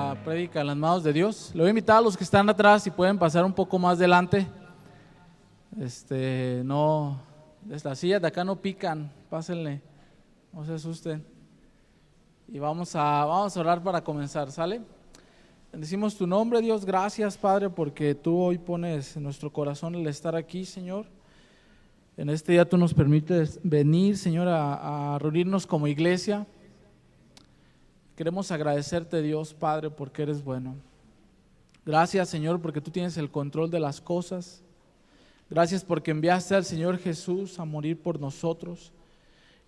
la prédica en las manos de Dios. Le voy a invitar a los que están atrás si pueden pasar un poco más adelante. No, las sillas de acá no pican, pásenle, no se asusten. Y vamos a orar para comenzar, ¿sale? Bendecimos tu nombre, Dios, gracias, Padre, porque tú hoy pones en nuestro corazón el estar aquí, Señor. En este día tú nos permites venir, Señor, a reunirnos como iglesia. Queremos agradecerte, Dios, Padre, porque eres bueno. Gracias, Señor, porque tú tienes el control de las cosas. Gracias porque enviaste al Señor Jesús a morir por nosotros.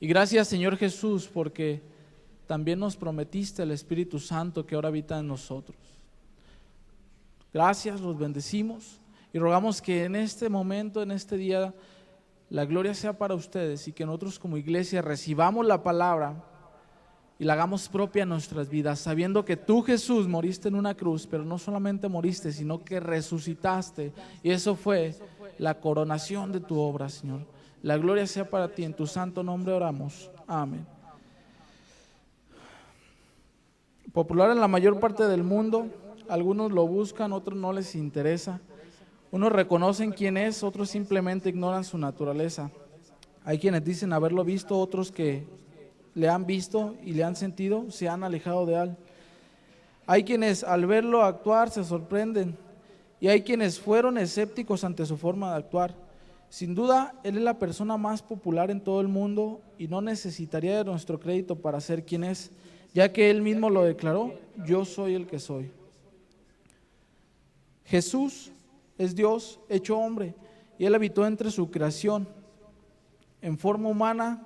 Y gracias, Señor Jesús, porque también nos prometiste el Espíritu Santo que ahora habita en nosotros. Gracias, los bendecimos y rogamos que en este momento, en este día, la gloria sea para ustedes y que nosotros como iglesia recibamos la palabra y la hagamos propia en nuestras vidas, sabiendo que tú, Jesús, moriste en una cruz, pero no solamente moriste, sino que resucitaste, y eso fue la coronación de tu obra, Señor. La gloria sea para ti, en tu santo nombre oramos, amén. Popular en la mayor parte del mundo, algunos lo buscan, otros no les interesa. Unos reconocen quién es, otros simplemente ignoran su naturaleza. Hay quienes dicen haberlo visto, otros que le han visto y le han sentido, se han alejado de él. Hay quienes al verlo actuar se sorprenden y hay quienes fueron escépticos ante su forma de actuar. Sin duda, él es la persona más popular en todo el mundo y no necesitaría de nuestro crédito para ser quien es, ya que él mismo lo declaró: yo soy el que soy. Jesús es Dios hecho hombre y él habitó entre su creación. En forma humana,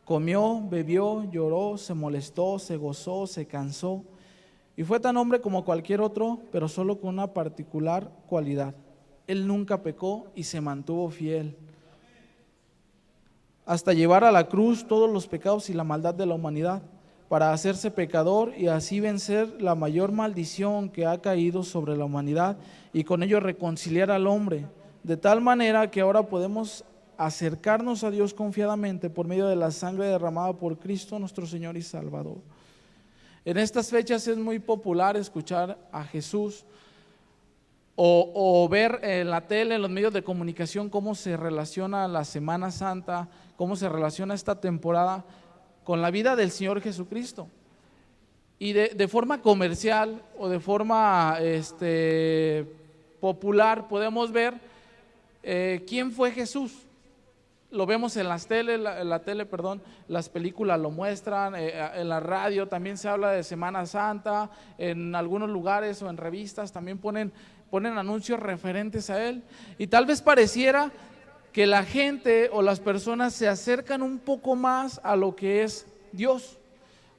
comió, bebió, lloró, se molestó, se gozó, se cansó y fue tan hombre como cualquier otro, pero solo con una particular cualidad: él nunca pecó y se mantuvo fiel hasta llevar a la cruz todos los pecados y la maldad de la humanidad, para hacerse pecador y así vencer la mayor maldición que ha caído sobre la humanidad y con ello reconciliar al hombre, de tal manera que ahora podemos acercarnos a Dios confiadamente por medio de la sangre derramada por Cristo nuestro Señor y Salvador. En estas fechas es muy popular escuchar a Jesús o ver en la tele, en los medios de comunicación, cómo se relaciona la Semana Santa, cómo se relaciona esta temporada con la vida del Señor Jesucristo. Y de forma comercial o de forma popular podemos ver quién fue Jesús. Lo vemos en las las películas lo muestran, en la radio también se habla de Semana Santa, en algunos lugares o en revistas también ponen anuncios referentes a él, y tal vez pareciera que la gente o las personas se acercan un poco más a lo que es Dios,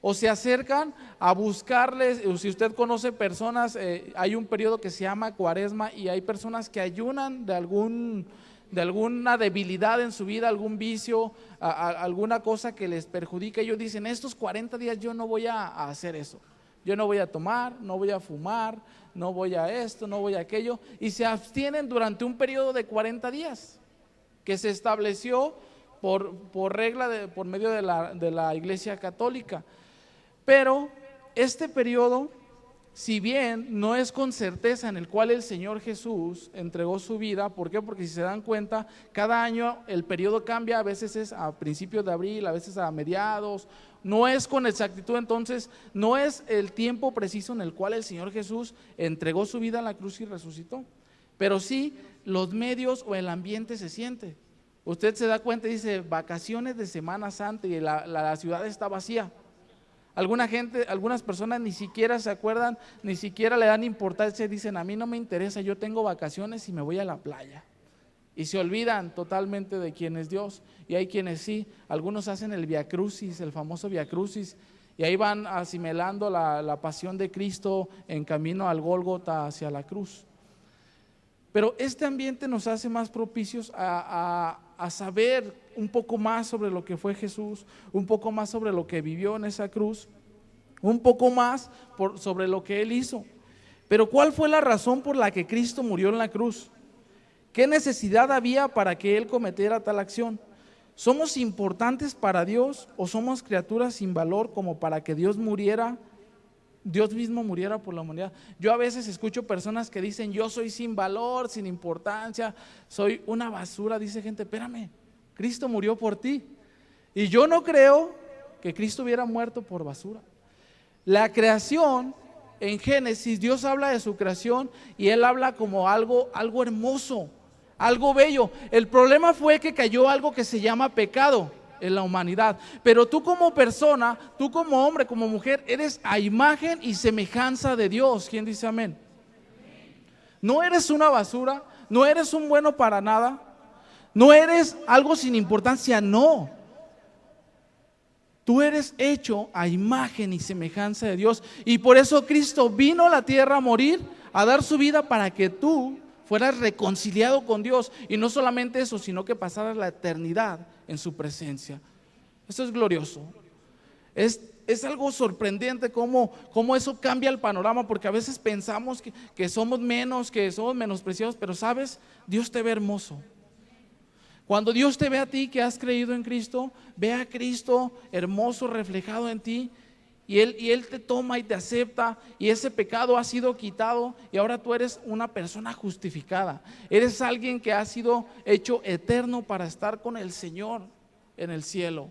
o se acercan a buscarles. Si usted conoce personas, hay un periodo que se llama Cuaresma y hay personas que ayunan de alguna debilidad en su vida, algún vicio, alguna cosa que les perjudica. Ellos dicen: estos 40 días yo no voy a hacer eso, yo no voy a tomar, no voy a fumar, no voy a esto, no voy a aquello, y se abstienen durante un periodo de 40 días que se estableció por regla por medio de la Iglesia Católica. Pero este periodo, si bien no es con certeza en el cual el Señor Jesús entregó su vida, ¿por qué? Porque si se dan cuenta, cada año el periodo cambia, a veces es a principios de abril, a veces a mediados, no es con exactitud. Entonces no es el tiempo preciso en el cual el Señor Jesús entregó su vida a la cruz y resucitó, pero sí los medios o el ambiente se siente. Usted se da cuenta y dice: vacaciones de Semana Santa y la ciudad está vacía. Algunas personas ni siquiera se acuerdan, ni siquiera le dan importancia, dicen: a mí no me interesa, yo tengo vacaciones y me voy a la playa. Y se olvidan totalmente de quién es Dios. Y hay quienes sí, algunos hacen el Via Crucis, el famoso Via Crucis, y ahí van asimilando la pasión de Cristo en camino al Gólgota, hacia la cruz. Pero este ambiente nos hace más propicios a saber un poco más sobre lo que fue Jesús, un poco más sobre lo que vivió en esa cruz, un poco más sobre lo que Él hizo. Pero ¿cuál fue la razón por la que Cristo murió en la cruz? ¿Qué necesidad había para que Él cometiera tal acción? ¿Somos importantes para Dios o somos criaturas sin valor como para que Dios muriera Dios mismo muriera por la humanidad. Yo a veces escucho personas que dicen: yo soy sin valor, sin importancia, soy una basura. Dice gente: espérame, Cristo murió por ti. Y yo no creo que Cristo hubiera muerto por basura. La creación, en Génesis, Dios habla de su creación y Él habla como algo hermoso, algo bello. El problema fue que cayó algo que se llama pecado en la humanidad. Pero tú como persona, tú como hombre, como mujer, eres a imagen y semejanza de Dios. ¿Quién dice amén? No eres una basura, no eres un bueno para nada, no eres algo sin importancia, no. Tú eres hecho a imagen y semejanza de Dios, y por eso Cristo vino a la tierra a morir, a dar su vida para que tú fueras reconciliado con Dios. Y no solamente eso, sino que pasaras la eternidad en su presencia. Esto es glorioso. Es algo sorprendente cómo eso cambia el panorama, porque a veces pensamos que somos menos, que somos menospreciados, pero sabes, Dios te ve hermoso. Cuando Dios te ve a ti que has creído en Cristo, ve a Cristo hermoso reflejado en ti, y Él te toma y te acepta, y ese pecado ha sido quitado, y ahora tú eres una persona justificada. Eres alguien que ha sido hecho eterno para estar con el Señor en el cielo.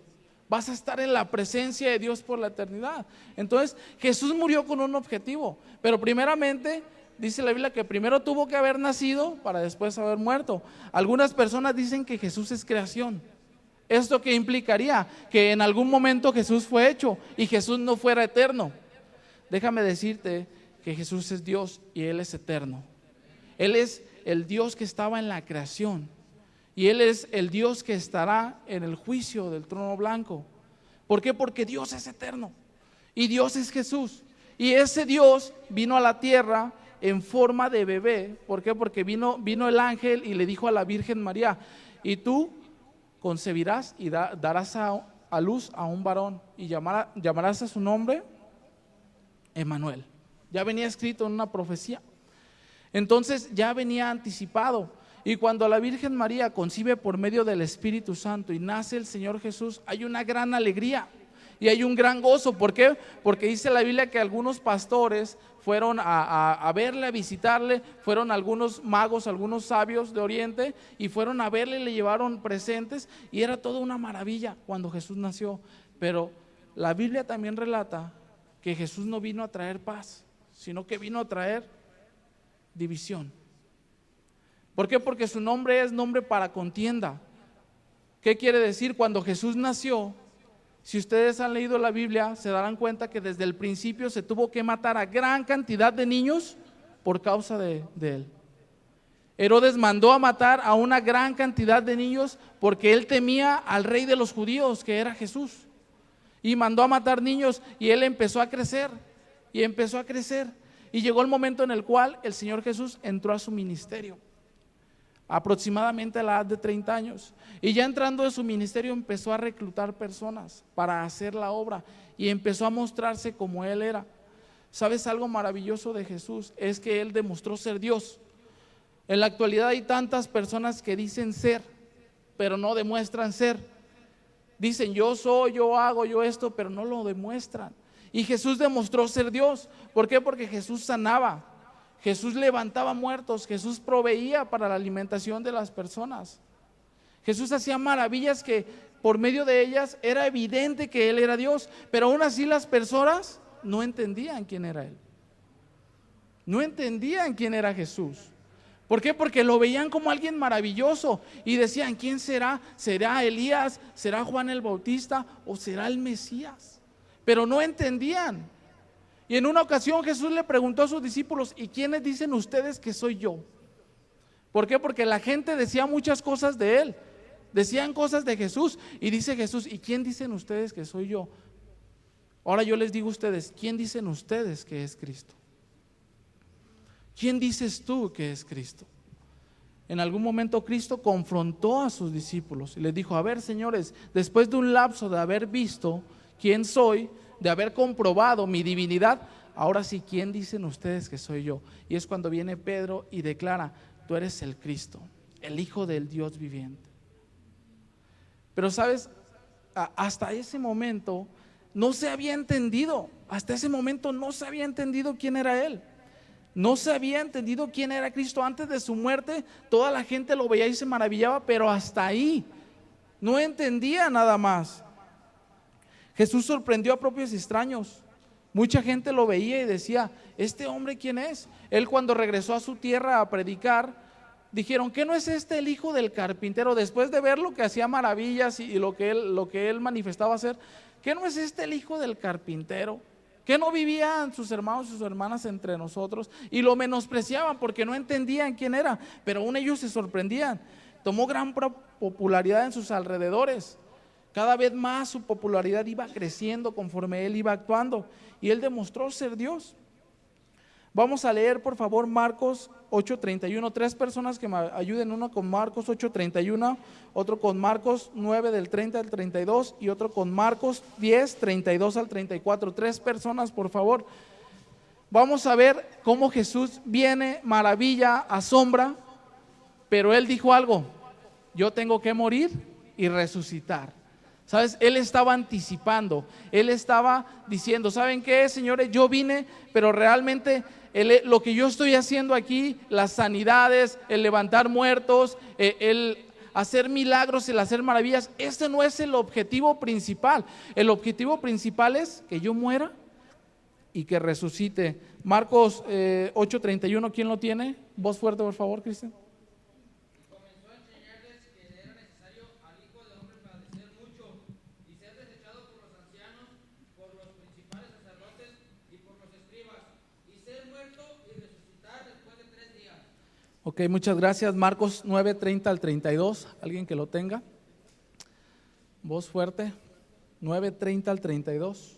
Vas a estar en la presencia de Dios por la eternidad. Entonces Jesús murió con un objetivo, pero primeramente dice la Biblia que primero tuvo que haber nacido para después haber muerto. Algunas personas dicen que Jesús es creación. ¿Esto qué implicaría? Que en algún momento Jesús fue hecho y Jesús no fuera eterno. Déjame decirte que Jesús es Dios y Él es eterno. Él es el Dios que estaba en la creación, y Él es el Dios que estará en el juicio del trono blanco. ¿Por qué? Porque Dios es eterno y Dios es Jesús. Y ese Dios vino a la tierra en forma de bebé. ¿Por qué? Porque vino el ángel y le dijo a la Virgen María: y tú concebirás y darás a luz a un varón, y llamarás a su nombre Emmanuel. Ya venía escrito en una profecía. Entonces ya venía anticipado. Y cuando la Virgen María concibe por medio del Espíritu Santo y nace el Señor Jesús, hay una gran alegría y hay un gran gozo. ¿Por qué? Porque dice la Biblia que algunos pastores fueron a verle, a visitarle, fueron algunos magos, algunos sabios de Oriente, y fueron a verle, le llevaron presentes, y era toda una maravilla cuando Jesús nació. Pero la Biblia también relata que Jesús no vino a traer paz, sino que vino a traer división. ¿Por qué? Porque su nombre es nombre para contienda. ¿Qué quiere decir? Cuando Jesús nació, si ustedes han leído la Biblia, se darán cuenta que desde el principio se tuvo que matar a gran cantidad de niños por causa de él. Herodes mandó a matar a una gran cantidad de niños porque él temía al rey de los judíos, que era Jesús, y mandó a matar niños, y él empezó a crecer y empezó a crecer, y llegó el momento en el cual el Señor Jesús entró a su ministerio, aproximadamente a la edad de 30 años, y ya entrando en su ministerio empezó a reclutar personas para hacer la obra, y empezó a mostrarse como Él era. ¿Sabes algo maravilloso de Jesús? Es que Él demostró ser Dios. En la actualidad hay tantas personas que dicen ser, pero no demuestran ser. Dicen: yo soy, yo hago, yo esto, pero no lo demuestran. Y Jesús demostró ser Dios. ¿Por qué? Porque Jesús sanaba, Jesús levantaba muertos, Jesús proveía para la alimentación de las personas. Jesús hacía maravillas que por medio de ellas era evidente que Él era Dios, pero aún así las personas no entendían quién era Él. No entendían quién era Jesús. ¿Por qué? Porque lo veían como alguien maravilloso y decían: ¿quién será? ¿Será Elías? ¿Será Juan el Bautista? ¿O será el Mesías? Pero no entendían. Y en una ocasión Jesús le preguntó a sus discípulos: ¿y quiénes dicen ustedes que soy yo? ¿Por qué? Porque la gente decía muchas cosas de Él, decían cosas de Jesús, y dice Jesús: ¿y quién dicen ustedes que soy yo? Ahora yo les digo a ustedes: ¿quién dicen ustedes que es Cristo? ¿Quién dices tú que es Cristo? En algún momento Cristo confrontó a sus discípulos y les dijo: a ver, señores, después de un lapso de haber visto quién soy, de haber comprobado mi divinidad, ahora sí, ¿quién dicen ustedes que soy yo? Y es cuando viene Pedro y declara: tú eres el Cristo, el Hijo del Dios viviente. Pero sabes, hasta ese momento no se había entendido, hasta ese momento no se había entendido quién era Él. No se había entendido quién era Cristo. Antes de su muerte, toda la gente lo veía y se maravillaba, pero hasta ahí, no entendía nada más. Jesús sorprendió a propios y extraños. Mucha gente lo veía y decía, ¿este hombre quién es? Él, cuando regresó a su tierra a predicar, dijeron, ¿qué no es este el hijo del carpintero? Después de ver lo que hacía maravillas y lo que él manifestaba hacer, ¿qué no es este el hijo del carpintero? ¿Que no vivían sus hermanos y sus hermanas entre nosotros? Y lo menospreciaban porque no entendían quién era, pero aún ellos se sorprendían. Tomó gran popularidad en sus alrededores. Cada vez más su popularidad iba creciendo conforme él iba actuando, y él demostró ser Dios. Vamos a leer, por favor, Marcos 8:31. 3 personas que me ayuden, uno con Marcos 8:31, otro con Marcos 9 del 30 al 32 y otro con Marcos 10, 32 al 34. 3 personas, por favor. Vamos a ver cómo Jesús viene, maravilla, asombra, pero él dijo algo: yo tengo que morir y resucitar. ¿Sabes? Él estaba anticipando, él estaba diciendo, ¿saben qué, señores? Yo vine, pero realmente lo que yo estoy haciendo aquí, las sanidades, el levantar muertos, el hacer milagros, el hacer maravillas, este no es el objetivo principal. El objetivo principal es que yo muera y que resucite. Marcos 8:31, ¿quién lo tiene? Voz fuerte, por favor, Cristian. Ok, muchas gracias. Marcos 9, 30 al 32. ¿Alguien que lo tenga? Voz fuerte. 9, 30 al 32.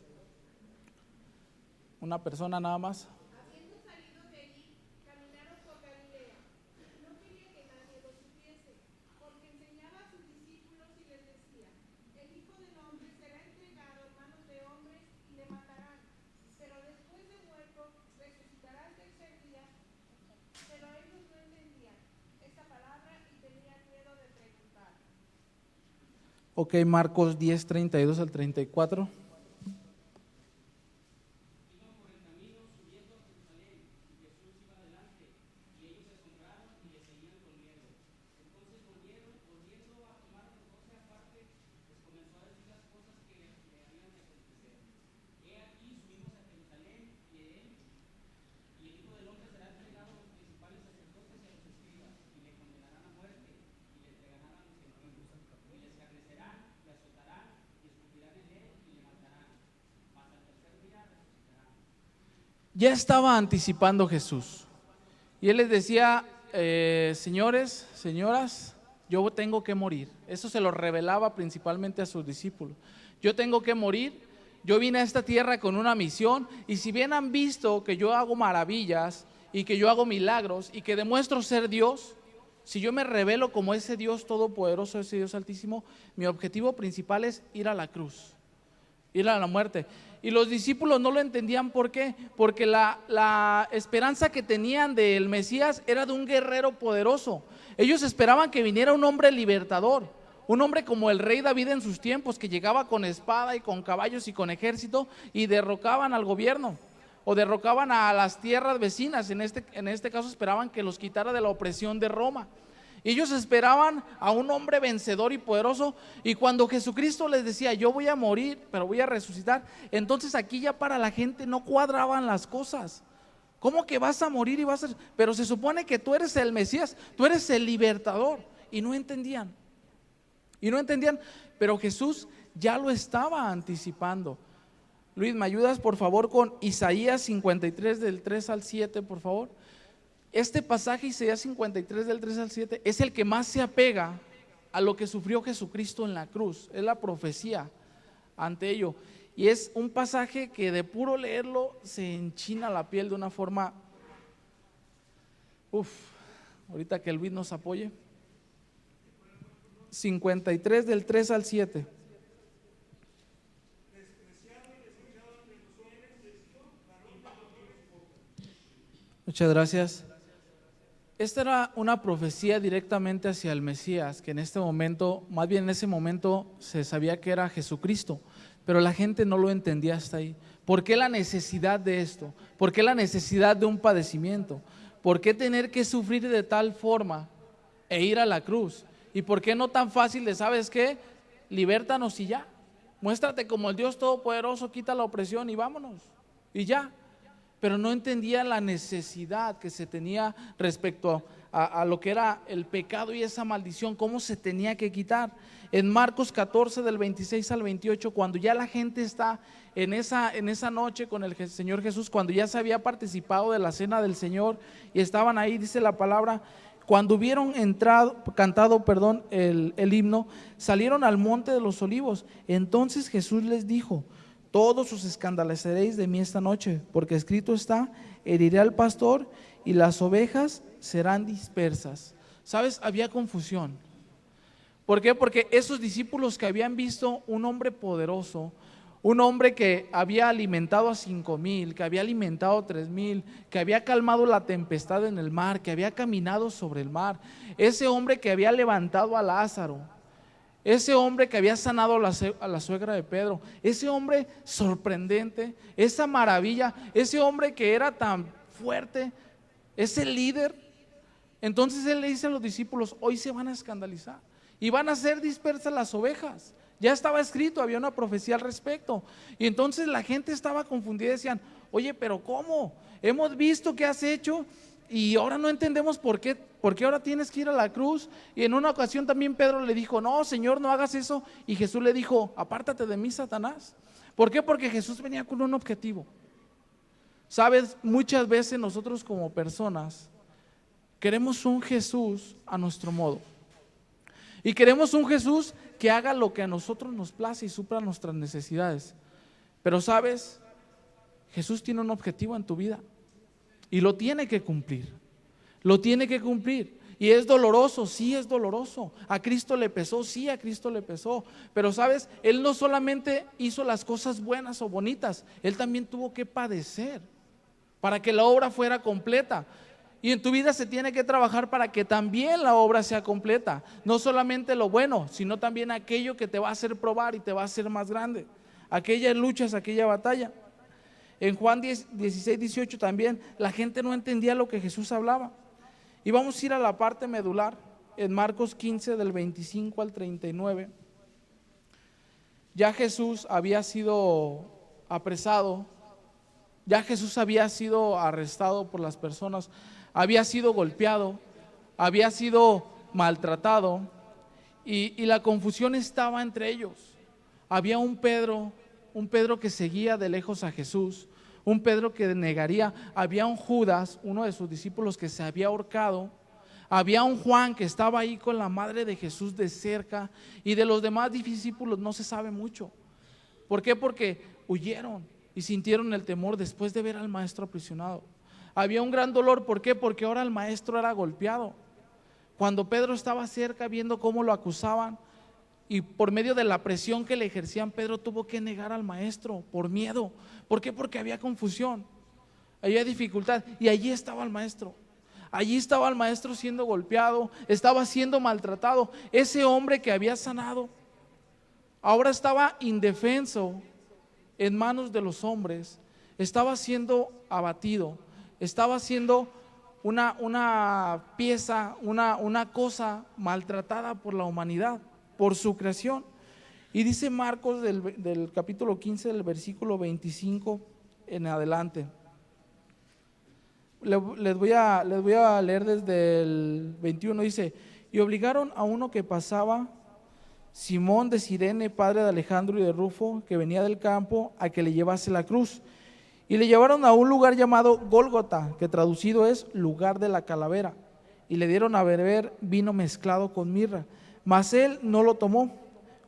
Una persona nada más. Habiendo salido de allí, caminaron por Galilea. No quería que nadie lo supiese, porque enseñaba a sus discípulos y les decía: el Hijo del Hombre será entregado en manos de hombres y le matarán, pero después de muerto resucitará al tercer día. Pero ellos no entendían esta palabra y tenían miedo de preguntar. Ok, Marcos 10, 32 al 34. Ya estaba anticipando Jesús y él les decía, señores, señoras, yo tengo que morir. Eso se lo revelaba principalmente a sus discípulos. Yo tengo que morir, yo vine a esta tierra con una misión, y si bien han visto que yo hago maravillas y que yo hago milagros y que demuestro ser Dios, si yo me revelo como ese Dios todopoderoso, ese Dios altísimo, mi objetivo principal es ir a la cruz, ir a la muerte. Y los discípulos no lo entendían. ¿Por qué? Porque la esperanza que tenían del Mesías era de un guerrero poderoso. Ellos esperaban que viniera un hombre libertador, un hombre como el rey David en sus tiempos, que llegaba con espada y con caballos y con ejército y derrocaban al gobierno o derrocaban a las tierras vecinas. En este caso esperaban que los quitara de la opresión de Roma. Ellos esperaban a un hombre vencedor y poderoso, y cuando Jesucristo les decía, yo voy a morir, pero voy a resucitar, entonces aquí ya para la gente no cuadraban las cosas. ¿Cómo que vas a morir y vas a...? Pero se supone que tú eres el Mesías, tú eres el libertador, y no entendían. Pero Jesús ya lo estaba anticipando. Luis, ¿me ayudas por favor con Isaías 53 del 3 al 7, por favor? Este pasaje, Isaías 53 del 3 al 7, es el que más se apega a lo que sufrió Jesucristo en la cruz. Es la profecía ante ello. Y es un pasaje que de puro leerlo se enchina la piel de una forma, ahorita que el Luis nos apoye. 53 del 3 al 7. Muchas gracias. Esta era una profecía directamente hacia el Mesías, que en este momento, más bien en ese momento, se sabía que era Jesucristo. Pero la gente no lo entendía hasta ahí. ¿Por qué la necesidad de esto? ¿Por qué la necesidad de un padecimiento? ¿Por qué tener que sufrir de tal forma e ir a la cruz? ¿Y por qué no tan fácil de, ¿sabes qué? Libértanos y ya. Muéstrate como el Dios Todopoderoso, quita la opresión y vámonos. Y ya. Pero no entendía la necesidad que se tenía respecto a lo que era el pecado y esa maldición, cómo se tenía que quitar. En Marcos 14 del 26 al 28, cuando ya la gente está en esa noche con el Señor Jesús, cuando ya se había participado de la cena del Señor y estaban ahí, dice la palabra, cuando hubieron cantado el himno, salieron al monte de los olivos. Entonces Jesús les dijo: todos os escandalizaréis de mí esta noche, porque escrito está: heriré al pastor y las ovejas serán dispersas. ¿Sabes? Había confusión. ¿Por qué? Porque esos discípulos que habían visto un hombre poderoso, un hombre que había alimentado a 5,000, que había alimentado a 3,000, que había calmado la tempestad en el mar, que había caminado sobre el mar, ese hombre que había levantado a Lázaro, ese hombre que había sanado a la suegra de Pedro, ese hombre sorprendente, esa maravilla, ese hombre que era tan fuerte, ese líder. Entonces él le dice a los discípulos: hoy se van a escandalizar y van a ser dispersas las ovejas. Ya estaba escrito, había una profecía al respecto. Y entonces la gente estaba confundida y decían: oye, pero ¿cómo? Hemos visto qué has hecho y ahora no entendemos por qué ahora tienes que ir a la cruz. Y en una ocasión también Pedro le dijo: no, Señor, no hagas eso. Y Jesús le dijo: apártate de mí, Satanás. ¿Por qué? Porque Jesús venía con un objetivo. Sabes, muchas veces nosotros como personas queremos un Jesús a nuestro modo. Y queremos un Jesús que haga lo que a nosotros nos place y supla nuestras necesidades. Pero sabes, Jesús tiene un objetivo en tu vida y lo tiene que cumplir. Lo tiene que cumplir. Y es doloroso, sí es doloroso. A Cristo le pesó, sí a Cristo le pesó. Pero sabes, Él no solamente hizo las cosas buenas o bonitas, Él también tuvo que padecer para que la obra fuera completa. Y en tu vida se tiene que trabajar para que también la obra sea completa. No solamente lo bueno, sino también aquello que te va a hacer probar y te va a hacer más grande. Aquellas luchas, aquella batalla. En Juan 16, 18 también la gente no entendía lo que Jesús hablaba. Y vamos a ir a la parte medular, en Marcos 15 del 25 al 39. Ya Jesús había sido apresado, ya Jesús había sido arrestado por las personas, había sido golpeado, había sido maltratado y la confusión estaba entre ellos. Había un Pedro que seguía de lejos a Jesús, un Pedro que negaría, había un Judas, uno de sus discípulos, que se había ahorcado, había un Juan que estaba ahí con la madre de Jesús de cerca, y de los demás discípulos no se sabe mucho. ¿Por qué? Porque huyeron y sintieron el temor después de ver al maestro aprisionado. Había un gran dolor, ¿por qué? Porque ahora el maestro era golpeado. Cuando Pedro estaba cerca viendo cómo lo acusaban, y por medio de la presión que le ejercían, Pedro tuvo que negar al maestro por miedo. ¿Por qué? Porque había confusión, había dificultad, y allí estaba el maestro. Allí estaba el maestro siendo golpeado, estaba siendo maltratado. Ese hombre que había sanado ahora estaba indefenso en manos de los hombres, estaba siendo abatido, estaba siendo una pieza, una cosa maltratada por la humanidad, por su creación. Y dice Marcos del capítulo 15, del versículo 25 en adelante. Les voy a leer desde el 21. Dice: y obligaron a uno que pasaba, Simón de Cirene, padre de Alejandro y de Rufo, que venía del campo, a que le llevase la cruz. Y le llevaron a un lugar llamado Gólgota, que traducido es lugar de la calavera, y le dieron a beber vino mezclado con mirra, mas él no lo tomó.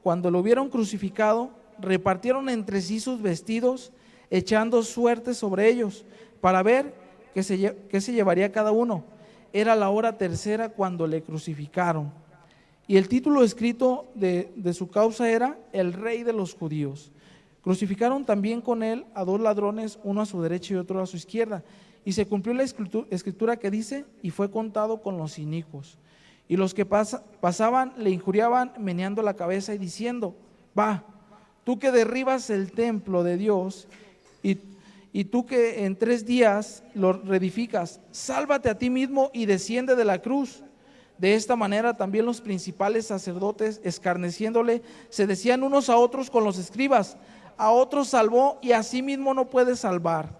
Cuando lo hubieron crucificado, repartieron entre sí sus vestidos, echando suertes sobre ellos, para ver qué se llevaría cada uno. Era la hora tercera cuando le crucificaron. Y el título escrito de su causa era: el Rey de los Judíos. Crucificaron también con él a 2 ladrones, uno a su derecha y otro a su izquierda. Y se cumplió la escritura que dice: y fue contado con los inicuos. Y los que pasaban le injuriaban, meneando la cabeza y diciendo: va, tú que derribas el templo de Dios y tú que en 3 días lo reedificas, sálvate a ti mismo y desciende de la cruz. De esta manera también los principales sacerdotes, escarneciéndole, se decían unos a otros con los escribas: a otros salvó y a sí mismo no puede salvar.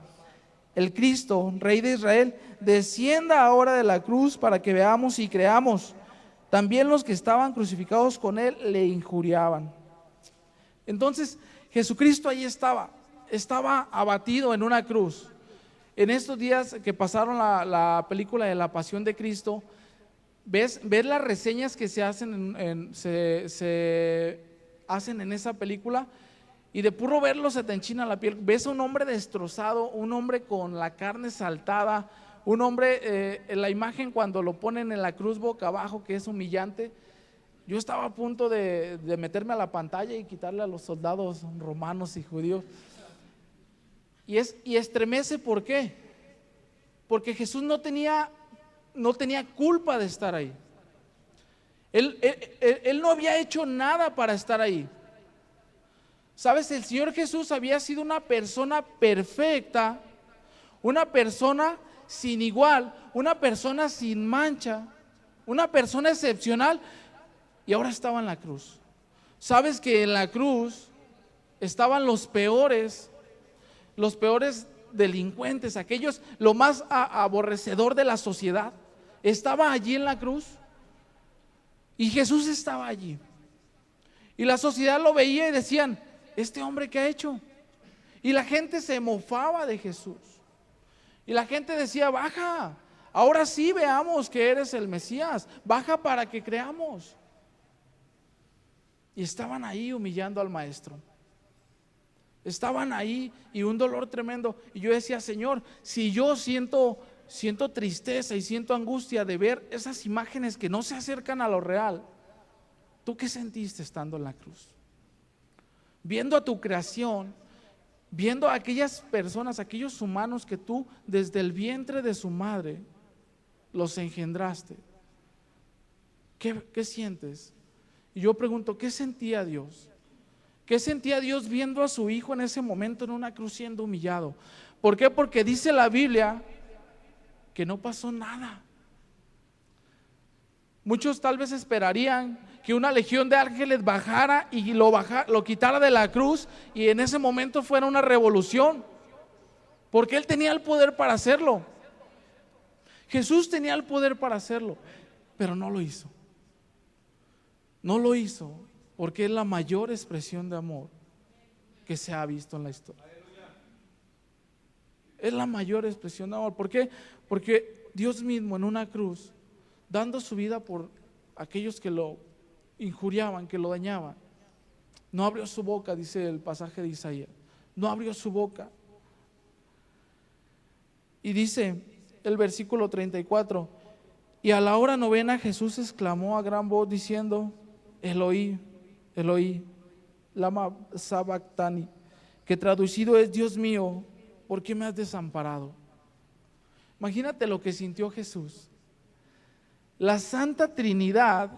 El Cristo, Rey de Israel, descienda ahora de la cruz para que veamos y creamos. También los que estaban crucificados con él le injuriaban. Entonces Jesucristo ahí estaba abatido en una cruz. En estos días que pasaron la película de la Pasión de Cristo, ves las reseñas que se hacen se hacen en esa película, y de puro verlo se te enchina la piel. Ves a un hombre destrozado, un hombre con la carne saltada, un hombre, en la imagen cuando lo ponen en la cruz boca abajo, que es humillante. Yo estaba a punto de meterme a la pantalla y quitarle a los soldados romanos y judíos. Y estremece, ¿por qué? Porque Jesús no tenía culpa de estar ahí. Él no había hecho nada para estar ahí. ¿Sabes? El Señor Jesús había sido una persona perfecta, una persona sin igual, una persona sin mancha, una persona excepcional, y ahora estaba en la cruz. ¿Sabes que en la cruz estaban los peores delincuentes, aquellos, lo más aborrecedor de la sociedad? Estaba allí en la cruz y Jesús estaba allí, y la sociedad lo veía y decían: ¿este hombre qué ha hecho? Y la gente se mofaba de Jesús, y la gente decía: baja, ahora sí veamos que eres el Mesías, baja para que creamos. Y estaban ahí humillando al maestro. Estaban ahí, y un dolor tremendo. Y yo decía: Señor, si yo siento tristeza y siento angustia de ver esas imágenes que no se acercan a lo real, ¿tú qué sentiste estando en la cruz? Viendo a tu creación, viendo a aquellas personas, aquellos humanos que tú desde el vientre de su madre los engendraste. ¿Qué sientes? Y yo pregunto: ¿qué sentía Dios? ¿Qué sentía Dios viendo a su hijo en ese momento en una cruz siendo humillado? ¿Por qué? Porque dice la Biblia que no pasó nada. Muchos tal vez esperarían que una legión de ángeles bajara y lo quitara de la cruz, y en ese momento fuera una revolución, porque Él tenía el poder para hacerlo. Jesús tenía el poder para hacerlo, pero no lo hizo. No lo hizo porque es la mayor expresión de amor que se ha visto en la historia. Es la mayor expresión de amor. ¿Por qué? Porque Dios mismo en una cruz, dando su vida por aquellos que lo injuriaban, que lo dañaban, no abrió su boca, dice el pasaje de Isaías. No abrió su boca. Y dice el versículo 34: y a la hora 9 Jesús exclamó a gran voz diciendo: Eloí, Eloí, lama sabactani, que traducido es: Dios mío, ¿por qué me has desamparado? Imagínate lo que sintió Jesús. La Santa Trinidad,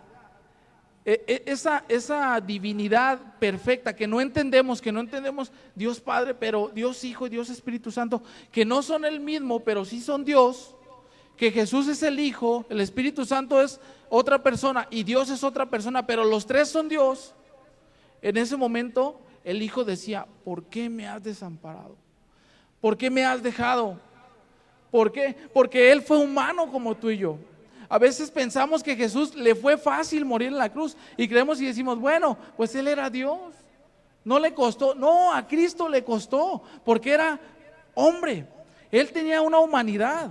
esa divinidad perfecta que no entendemos, Dios Padre, pero Dios Hijo y Dios Espíritu Santo, que no son el mismo, pero sí son Dios, que Jesús es el Hijo, el Espíritu Santo es otra persona y Dios es otra persona, pero los tres son Dios. En ese momento el Hijo decía: ¿por qué me has desamparado? ¿Por qué me has dejado? ¿Por qué? Porque Él fue humano como tú y yo. A veces pensamos que Jesús le fue fácil morir en la cruz y creemos y decimos: bueno, pues Él era Dios, no le costó. No, a Cristo le costó, porque era hombre. Él tenía una humanidad,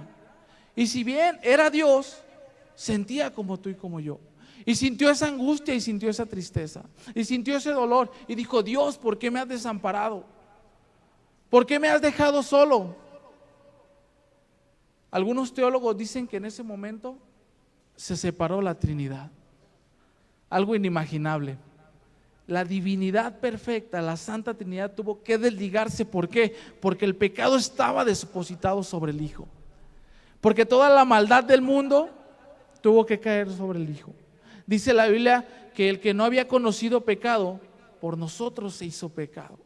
y si bien era Dios, sentía como tú y como yo, y sintió esa angustia y sintió esa tristeza y sintió ese dolor, y dijo: Dios, ¿por qué me has desamparado? ¿Por qué me has dejado solo? Algunos teólogos dicen que en ese momento se separó la Trinidad. Algo inimaginable. La divinidad perfecta, la Santa Trinidad, tuvo que desligarse. ¿Por qué? Porque el pecado estaba depositado sobre el Hijo. Porque toda la maldad del mundo tuvo que caer sobre el Hijo. Dice la Biblia que el que no había conocido pecado por nosotros se hizo pecado.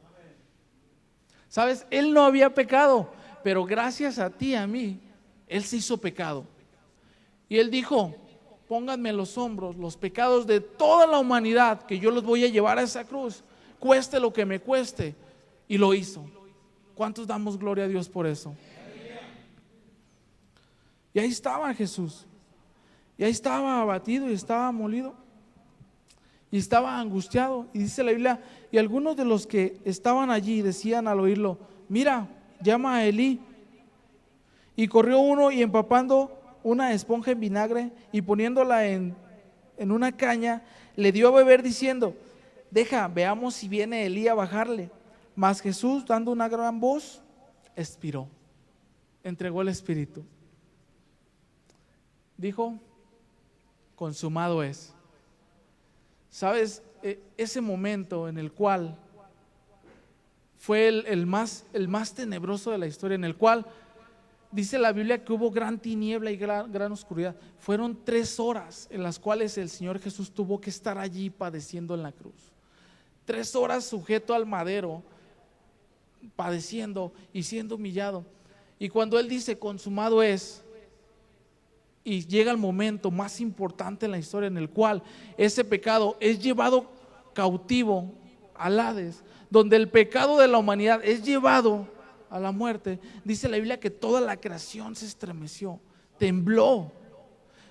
¿Sabes? Él no había pecado, pero gracias a ti y a mí, Él se hizo pecado. Y Él dijo: pónganme en los hombros los pecados de toda la humanidad, que yo los voy a llevar a esa cruz, cueste lo que me cueste. Y lo hizo. ¿Cuántos damos gloria a Dios por eso? Y ahí estaba Jesús. Y ahí estaba abatido y estaba molido. Y estaba angustiado. Y dice la Biblia, y algunos de los que estaban allí decían al oírlo: mira, llama a Elí. Y corrió uno y empapando una esponja en vinagre y poniéndola en una caña, le dio a beber diciendo: deja, veamos si viene Elí a bajarle. Mas Jesús, dando una gran voz, expiró, entregó el espíritu. Dijo: consumado es. ¿Sabes? Ese momento en el cual fue el más tenebroso de la historia, en el cual dice la Biblia que hubo gran tiniebla y gran oscuridad. Fueron 3 horas en las cuales el Señor Jesús tuvo que estar allí padeciendo en la cruz. 3 horas sujeto al madero, padeciendo y siendo humillado. Y cuando Él dice consumado es, y llega el momento más importante en la historia en el cual ese pecado es llevado cautivo al Hades, donde el pecado de la humanidad es llevado a la muerte, dice la Biblia que toda la creación se estremeció, tembló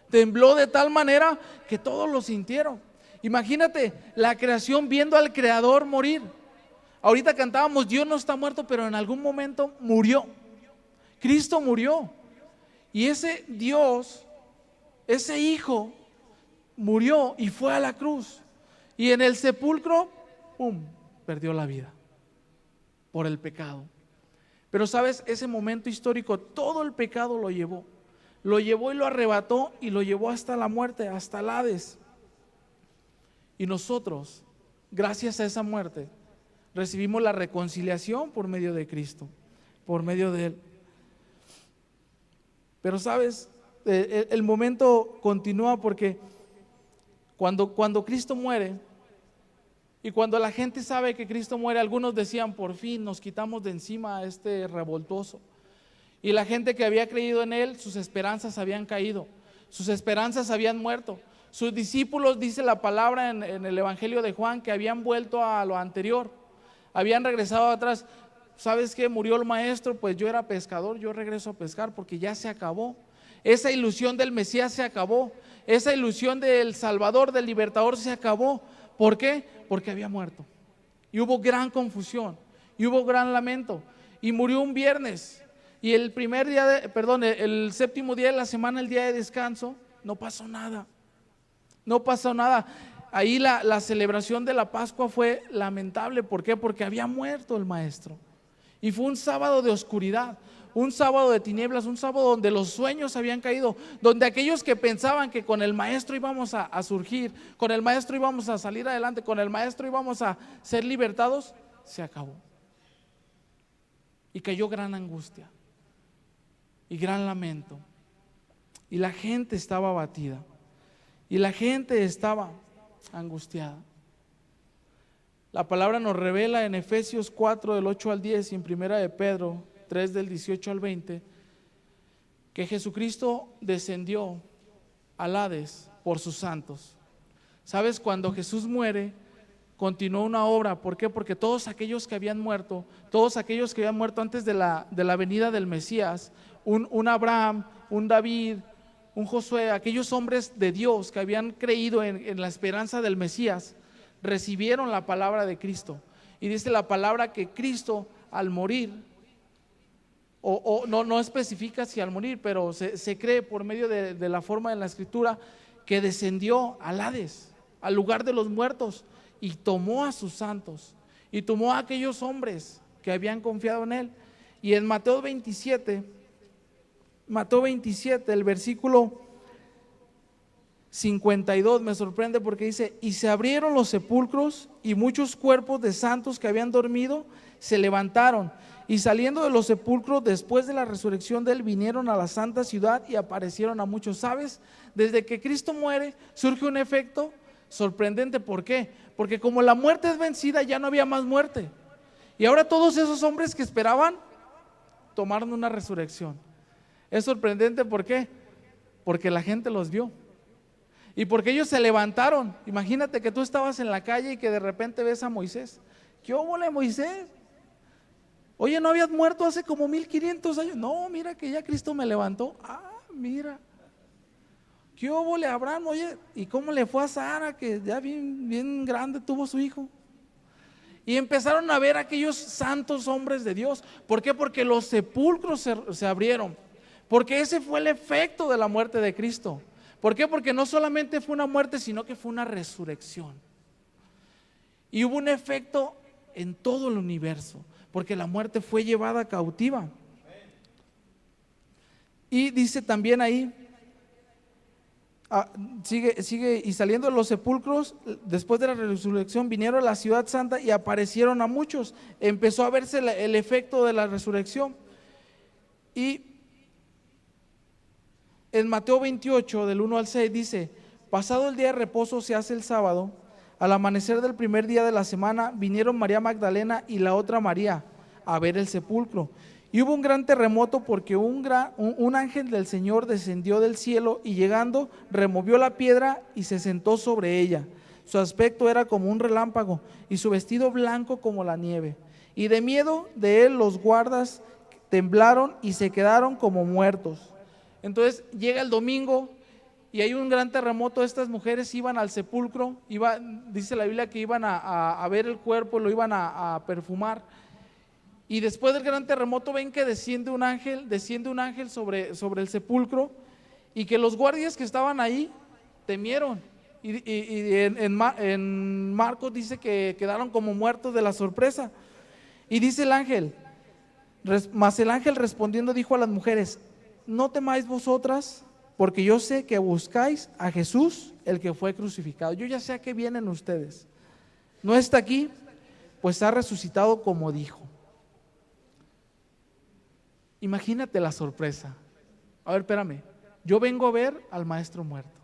de tal manera que todos lo sintieron. Imagínate la creación viendo al Creador morir. Ahorita cantábamos: Dios no está muerto, pero en algún momento murió. Cristo murió. Y ese Dios, ese Hijo, murió y fue a la cruz. Y en el sepulcro, ¡pum!, perdió la vida por el pecado. Pero sabes, ese momento histórico, todo el pecado lo llevó y lo arrebató y lo llevó hasta la muerte, hasta el Hades. Y nosotros, gracias a esa muerte, recibimos la reconciliación por medio de Cristo, por medio de Él. Pero sabes, el momento continúa, porque cuando Cristo muere, y cuando la gente sabe que Cristo muere, algunos decían: por fin nos quitamos de encima a este revoltoso. Y la gente que había creído en Él, sus esperanzas habían caído, sus esperanzas habían muerto. Sus discípulos, dice la palabra en el Evangelio de Juan, que habían vuelto a lo anterior, habían regresado atrás. ¿Sabes qué? Murió el maestro, pues yo era pescador, yo regreso a pescar, porque ya se acabó. Esa ilusión del Mesías se acabó. Esa ilusión del Salvador, del Libertador, se acabó. ¿Por qué? Porque había muerto. Y hubo gran confusión, y hubo gran lamento. Y murió un viernes. Y el el séptimo día de la semana, el día de descanso, no pasó nada. No pasó nada. Ahí la celebración de la Pascua fue lamentable. ¿Por qué? Porque había muerto el maestro. Y fue un sábado de oscuridad, un sábado de tinieblas, un sábado donde los sueños habían caído, donde aquellos que pensaban que con el maestro íbamos a surgir, con el maestro íbamos a salir adelante, con el maestro íbamos a ser libertados, se acabó. Y cayó gran angustia y gran lamento. Y la gente estaba abatida, y la gente estaba angustiada. La palabra nos revela en Efesios 4 del 8 al 10 y en Primera de Pedro 3 del 18 al 20 que Jesucristo descendió al Hades por sus santos. ¿Sabes? Cuando Jesús muere, continuó una obra. ¿Por qué? Porque todos aquellos que habían muerto antes de la venida del Mesías, un Abraham, un David, un Josué, aquellos hombres de Dios que habían creído en la esperanza del Mesías, recibieron la palabra de Cristo. Y dice la palabra que Cristo al morir, no especifica si al morir, pero se cree por medio de la forma en la escritura, que descendió al Hades, al lugar de los muertos, y tomó a sus santos, y tomó a aquellos hombres que habían confiado en Él. Y en Mateo 27, el versículo 52 me sorprende, porque dice: y se abrieron los sepulcros, y muchos cuerpos de santos que habían dormido se levantaron, y saliendo de los sepulcros después de la resurrección de Él, vinieron a la santa ciudad y aparecieron a muchos. ¿Sabes? Desde que Cristo muere surge un efecto Sorprendente, ¿por qué? Porque como la muerte es vencida, ya no había más muerte. Y ahora todos esos hombres que esperaban tomaron una resurrección. Es sorprendente, ¿por qué? Porque la gente los vio. Y porque ellos se levantaron. Imagínate que tú estabas en la calle y que de repente ves a Moisés. ¿Qué óvole, Moisés? Oye, ¿no habías muerto hace como 1500 años? No, mira que ya Cristo me levantó. Ah, mira. ¿Qué óvole, Abraham? Oye, ¿y cómo le fue a Sara que ya bien grande tuvo su hijo? Y empezaron a ver a aquellos santos hombres de Dios. ¿Por qué? Porque los sepulcros se abrieron. Porque ese fue el efecto de la muerte de Cristo. ¿Por qué? Porque no solamente fue una muerte, sino que fue una resurrección. Y hubo un efecto en todo el universo, porque la muerte fue llevada cautiva. Y dice también ahí, sigue, y saliendo de los sepulcros, después de la resurrección, vinieron a la ciudad santa y aparecieron a muchos. Empezó a verse el efecto de la resurrección. Y en Mateo 28, del 1 al 6, dice: pasado el día de reposo, se hace el sábado, al amanecer del primer día de la semana, vinieron María Magdalena y la otra María a ver el sepulcro. Y hubo un gran terremoto, porque un ángel del Señor descendió del cielo y llegando removió la piedra y se sentó sobre ella. Su aspecto era como un relámpago y su vestido blanco como la nieve. Y de miedo de él los guardas temblaron y se quedaron como muertos. Entonces llega el domingo y hay un gran terremoto. Estas mujeres iban al sepulcro, dice la Biblia que iban a ver el cuerpo, lo iban a perfumar. Y después del gran terremoto ven que desciende un ángel sobre el sepulcro, y que los guardias que estaban ahí temieron. Y en Marcos dice que quedaron como muertos de la sorpresa. Y dice el ángel, mas el ángel respondiendo dijo a las mujeres: no temáis vosotras, porque yo sé que buscáis a Jesús, el que fue crucificado. Yo ya sé a qué vienen ustedes. No está aquí, pues ha resucitado como dijo. Imagínate la sorpresa. A ver, espérame. Yo vengo a ver al maestro muerto.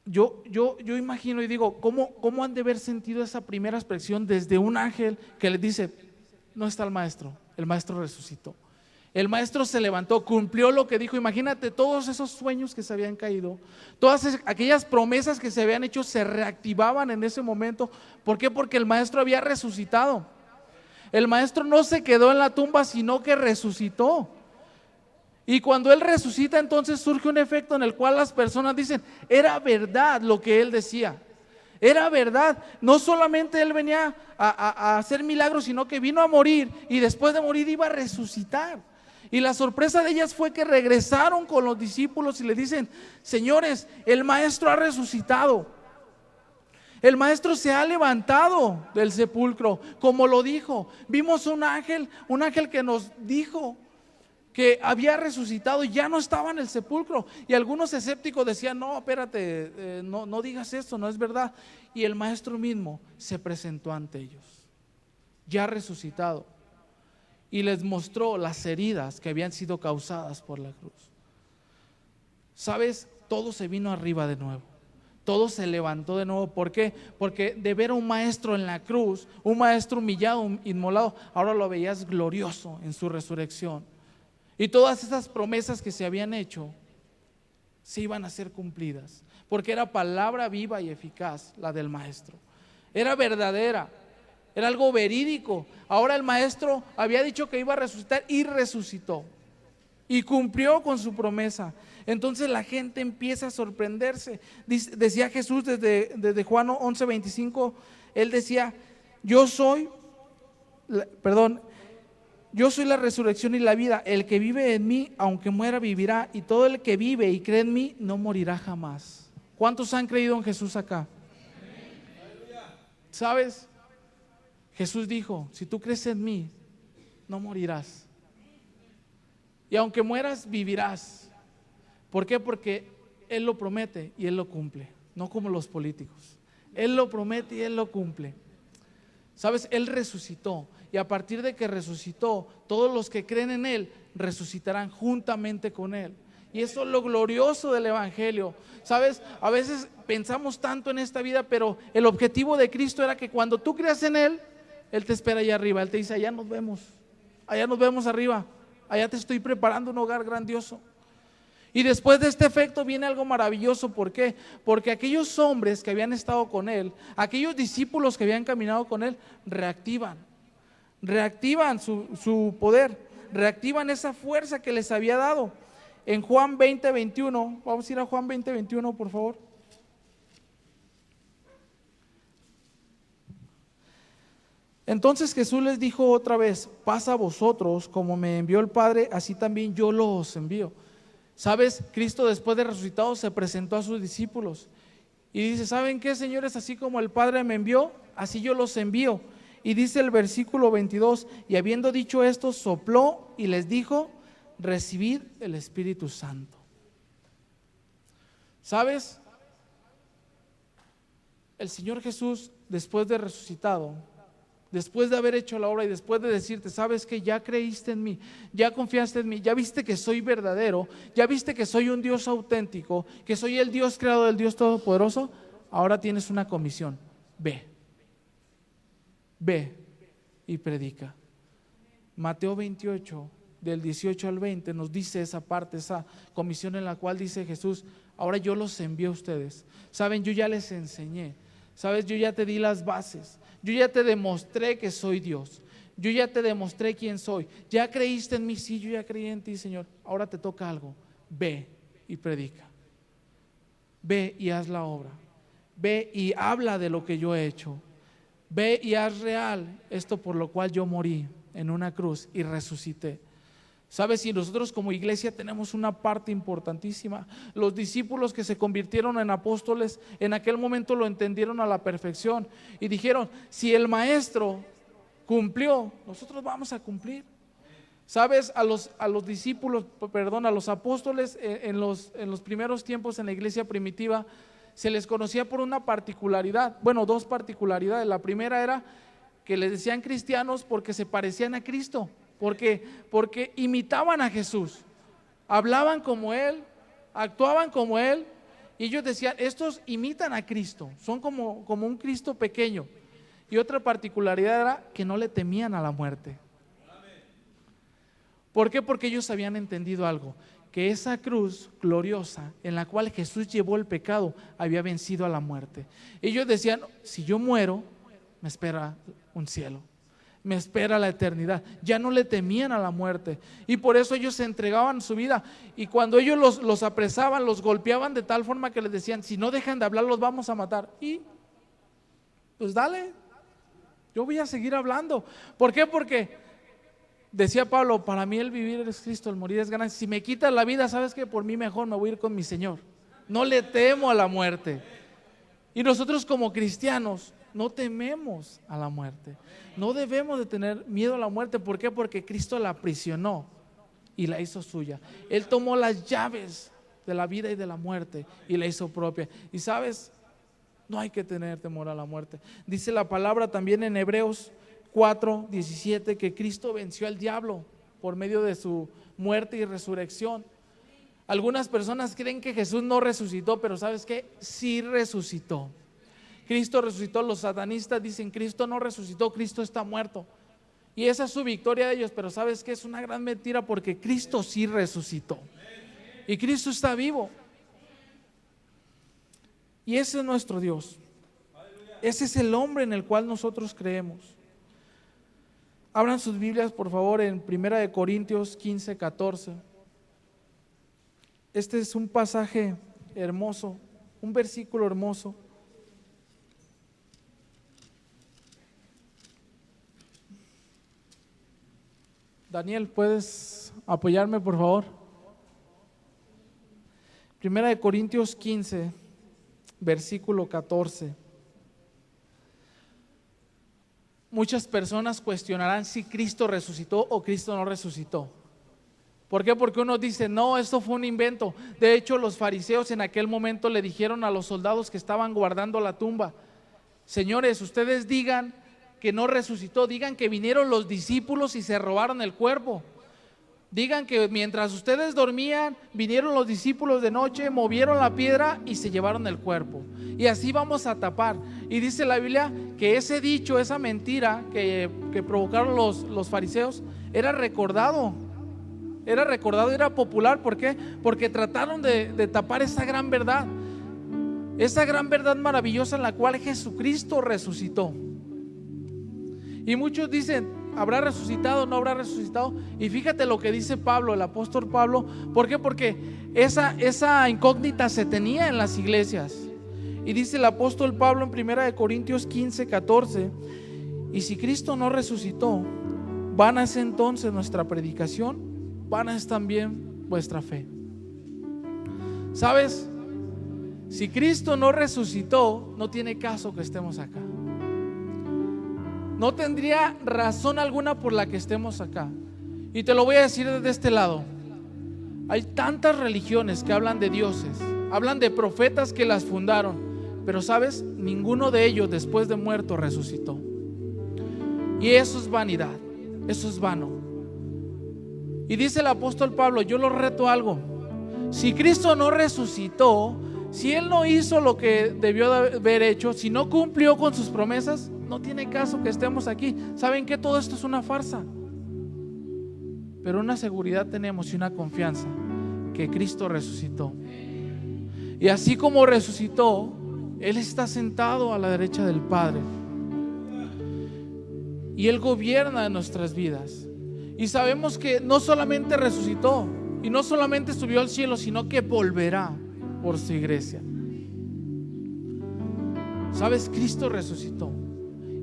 Yo imagino y digo, ¿cómo han de haber sentido esa primera expresión desde un ángel que les dice: no está el maestro resucitó. El maestro se levantó, cumplió lo que dijo. Imagínate todos esos sueños que se habían caído, todas aquellas promesas que se habían hecho se reactivaban en ese momento. ¿Por qué? Porque el maestro había resucitado. El maestro no se quedó en la tumba, sino que resucitó. Y cuando él resucita, entonces surge un efecto en el cual las personas dicen: era verdad lo que él decía. Era verdad. No solamente él venía a hacer milagros, sino que vino a morir, y después de morir iba a resucitar. Y la sorpresa de ellas fue que regresaron con los discípulos y le dicen: señores, el maestro ha resucitado. El maestro se ha levantado del sepulcro, como lo dijo. Vimos un ángel que nos dijo que había resucitado y ya no estaba en el sepulcro. Y algunos escépticos decían: no, espérate, no digas esto, no es verdad. Y el maestro mismo se presentó ante ellos, ya resucitado, y les mostró las heridas que habían sido causadas por la cruz. ¿Sabes? Todo se vino arriba de nuevo. Todo se levantó de nuevo. ¿Por qué? Porque de ver a un maestro en la cruz, un maestro humillado, inmolado, ahora lo veías glorioso en su resurrección. Y todas esas promesas que se habían hecho se iban a ser cumplidas, porque era palabra viva y eficaz la del maestro. Era verdadera, era algo verídico. Ahora el maestro había dicho que iba a resucitar y resucitó, y cumplió con su promesa. Entonces la gente empieza a sorprenderse. Decía Jesús desde Juan 11:25, él decía: yo soy la resurrección y la vida. El que vive en mí, aunque muera, vivirá, y todo el que vive y cree en mí no morirá jamás. ¿Cuántos han creído en Jesús acá? ¿Sabes? Jesús dijo: si tú crees en mí, no morirás, y aunque mueras, vivirás. ¿Por qué? Porque Él lo promete y Él lo cumple, no como los políticos. Él lo promete y Él lo cumple. ¿Sabes? Él resucitó, y a partir de que resucitó, todos los que creen en Él resucitarán juntamente con Él. Y eso es lo glorioso del Evangelio. ¿Sabes? A veces pensamos tanto en esta vida, pero el objetivo de Cristo era que cuando tú creas en Él, Él te espera allá arriba. Él te dice, allá nos vemos arriba, allá te estoy preparando un hogar grandioso. Y después de este efecto viene algo maravilloso. ¿Por qué? Porque aquellos hombres que habían estado con Él, aquellos discípulos que habían caminado con Él, reactivan su poder, reactivan esa fuerza que les había dado. En Juan 20:21, vamos a ir a Juan 20:21, por favor. Entonces Jesús les dijo otra vez, paz a vosotros, como me envió el Padre, así también yo los envío. ¿Sabes? Cristo después de resucitado se presentó a sus discípulos y dice, ¿saben qué, señores? Así como el Padre me envió, así yo los envío. Y dice el versículo 22, y habiendo dicho esto, sopló y les dijo, recibid el Espíritu Santo. ¿Sabes? El Señor Jesús, después de resucitado, después de haber hecho la obra y después de decirte, sabes que ya creíste en mí, ya confiaste en mí, ya viste que soy verdadero, ya viste que soy un Dios auténtico, que soy el Dios creado del Dios Todopoderoso, ahora tienes una comisión, ve y predica. Mateo 28, del 18 al 20 nos dice esa parte, esa comisión en la cual dice Jesús, ahora yo los envío a ustedes. Saben, yo ya les enseñé, sabes, yo ya te di las bases, yo ya te demostré que soy Dios, yo ya te demostré quién soy, ya creíste en mí, sí, yo ya creí en ti, Señor, ahora te toca algo, ve y predica, ve y haz la obra, ve y habla de lo que yo he hecho, ve y haz real esto por lo cual yo morí en una cruz y resucité. ¿Sabes? Si nosotros como iglesia tenemos una parte importantísima, los discípulos que se convirtieron en apóstoles en aquel momento lo entendieron a la perfección y dijeron, si el maestro cumplió, nosotros vamos a cumplir. ¿Sabes? A los discípulos, a los apóstoles en los primeros tiempos en la iglesia primitiva se les conocía por una particularidad, bueno, dos particularidades. La primera era que les decían cristianos porque se parecían a Cristo. Porque imitaban a Jesús, hablaban como Él, actuaban como Él, y ellos decían, estos imitan a Cristo, son como un Cristo pequeño. Y otra particularidad era que no le temían a la muerte. ¿Por qué? Porque ellos habían entendido algo, que esa cruz gloriosa en la cual Jesús llevó el pecado había vencido a la muerte. Ellos decían, si yo muero, me espera un cielo, me espera la eternidad. Ya no le temían a la muerte y por eso ellos se entregaban su vida. Y cuando ellos los apresaban, los golpeaban de tal forma que les decían, si no dejan de hablar los vamos a matar. Y pues dale, yo voy a seguir hablando. ¿Por qué? Porque decía Pablo, para mí el vivir es Cristo, el morir es ganancia. Si me quitas la vida, ¿sabes qué? Por mí mejor me voy a ir con mi Señor. No le temo a la muerte. Y nosotros como cristianos no tememos a la muerte. No debemos de tener miedo a la muerte. ¿Por qué? Porque Cristo la aprisionó y la hizo suya. Él tomó las llaves de la vida y de la muerte y la hizo propia. Y sabes, no hay que tener temor a la muerte. Dice la palabra también en Hebreos 4:17 que Cristo venció al diablo por medio de su muerte y resurrección. Algunas personas creen que Jesús no resucitó, pero ¿sabes qué? Sí resucitó. Cristo resucitó. Los satanistas dicen Cristo no resucitó, Cristo está muerto. Y esa es su victoria de ellos, pero ¿sabes qué? Es una gran mentira porque Cristo sí resucitó. Y Cristo está vivo. Y ese es nuestro Dios. Ese es el hombre en el cual nosotros creemos. Abran sus Biblias por favor en 1 Corintios 15:14. Este es un pasaje hermoso, un versículo hermoso. Daniel, ¿puedes apoyarme por favor? 1 Corintios 15, versículo 14. Muchas personas cuestionarán si Cristo resucitó o Cristo no resucitó. ¿Por qué? Porque uno dice, no, esto fue un invento. De hecho, los fariseos en aquel momento le dijeron a los soldados que estaban guardando la tumba, señores, ustedes digan que no resucitó, digan que vinieron los discípulos y se robaron el cuerpo. Digan que mientras ustedes dormían, vinieron los discípulos de noche, movieron la piedra y se llevaron el cuerpo. Y así vamos a tapar. Y dice la Biblia que ese dicho, esa mentira que provocaron los fariseos, era recordado, era popular. ¿Por qué? Porque trataron de tapar esa gran verdad maravillosa en la cual Jesucristo resucitó. Y muchos dicen, ¿habrá resucitado? ¿No habrá resucitado? Y fíjate lo que dice Pablo, el apóstol Pablo. ¿Por qué? Porque esa incógnita se tenía en las iglesias. Y dice el apóstol Pablo en 1 Corintios 15, 14: y si Cristo no resucitó, vana es entonces nuestra predicación, vana es también vuestra fe. ¿Sabes? Si Cristo no resucitó, no tiene caso que estemos acá. No tendría razón alguna por la que estemos acá. Y te lo voy a decir desde este lado. Hay tantas religiones que hablan de dioses, hablan de profetas que las fundaron, pero ¿sabes? Ninguno de ellos después de muerto resucitó. Y eso es vanidad, eso es vano. Y dice el apóstol Pablo, yo lo reto a algo. Si Cristo no resucitó, si Él no hizo lo que debió de haber hecho, si no cumplió con sus promesas, no tiene caso que estemos aquí. ¿Saben qué? Todo esto es una farsa. Pero una seguridad tenemos y una confianza, que Cristo resucitó. Y así como resucitó, Él está sentado a la derecha del Padre. Y Él gobierna en nuestras vidas. Y sabemos que no solamente resucitó y no solamente subió al cielo, sino que volverá por su iglesia. ¿Sabes? Cristo resucitó.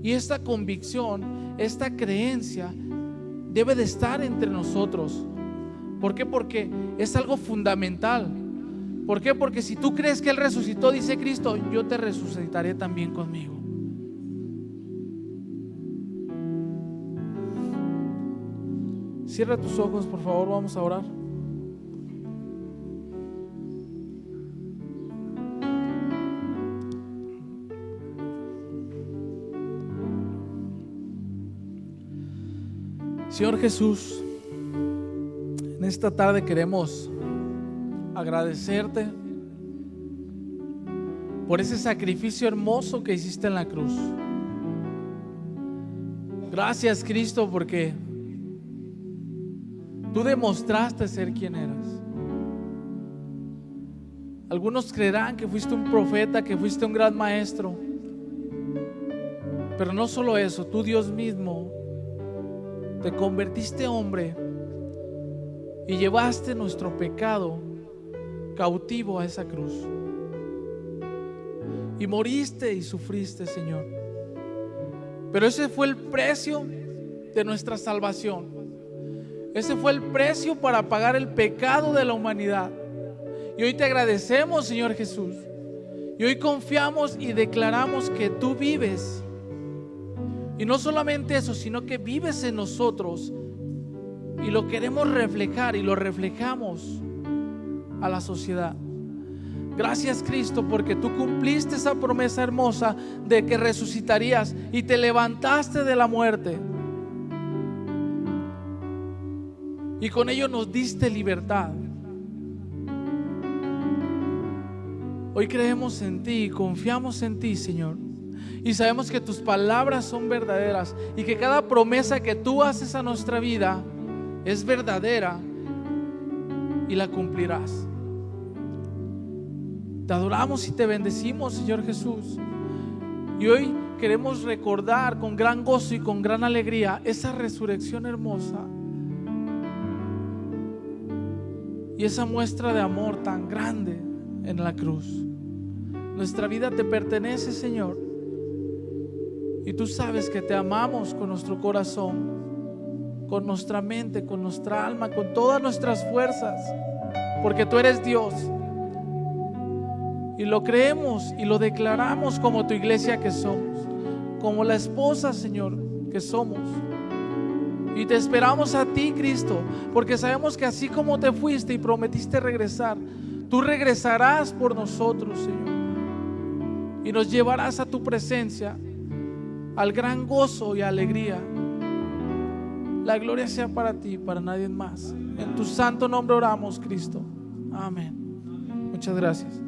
Y esta convicción, esta creencia debe de estar entre nosotros. ¿Por qué? Porque es algo fundamental. ¿Por qué? Porque si tú crees que Él resucitó, dice Cristo, yo te resucitaré también conmigo. Cierra tus ojos, por favor, vamos a orar. Señor Jesús, en esta tarde queremos agradecerte por ese sacrificio hermoso que hiciste en la cruz. Gracias, Cristo, porque tú demostraste ser quien eras. Algunos creerán que fuiste un profeta, que fuiste un gran maestro, pero no solo eso, tú, Dios mismo, te convertiste hombre y llevaste nuestro pecado cautivo a esa cruz. Y moriste y sufriste, Señor. Pero ese fue el precio de nuestra salvación. Ese fue el precio para pagar el pecado de la humanidad. Y hoy te agradecemos, Señor Jesús. Y hoy confiamos y declaramos que tú vives. Y no solamente eso, sino que vives en nosotros. Y lo queremos reflejar y lo reflejamos a la sociedad. Gracias, Cristo, porque tú cumpliste esa promesa hermosa de que resucitarías y te levantaste de la muerte. Y con ello nos diste libertad. Hoy creemos en ti y confiamos en ti, Señor. Y sabemos que tus palabras son verdaderas y que cada promesa que tú haces a nuestra vida es verdadera y la cumplirás. Te adoramos y te bendecimos, Señor Jesús. Y hoy queremos recordar con gran gozo y con gran alegría esa resurrección hermosa y esa muestra de amor tan grande en la cruz. Nuestra vida te pertenece, Señor, y tú sabes que te amamos con nuestro corazón, con nuestra mente, con nuestra alma, con todas nuestras fuerzas, porque tú eres Dios. Y lo creemos y lo declaramos como tu iglesia que somos, como la esposa, Señor, que somos. Y te esperamos a ti, Cristo, porque sabemos que así como te fuiste y prometiste regresar, tú regresarás por nosotros, Señor, y nos llevarás a tu presencia, al gran gozo y alegría La gloria sea para ti, para nadie más. En tu santo nombre oramos, Cristo. Amén. Muchas gracias.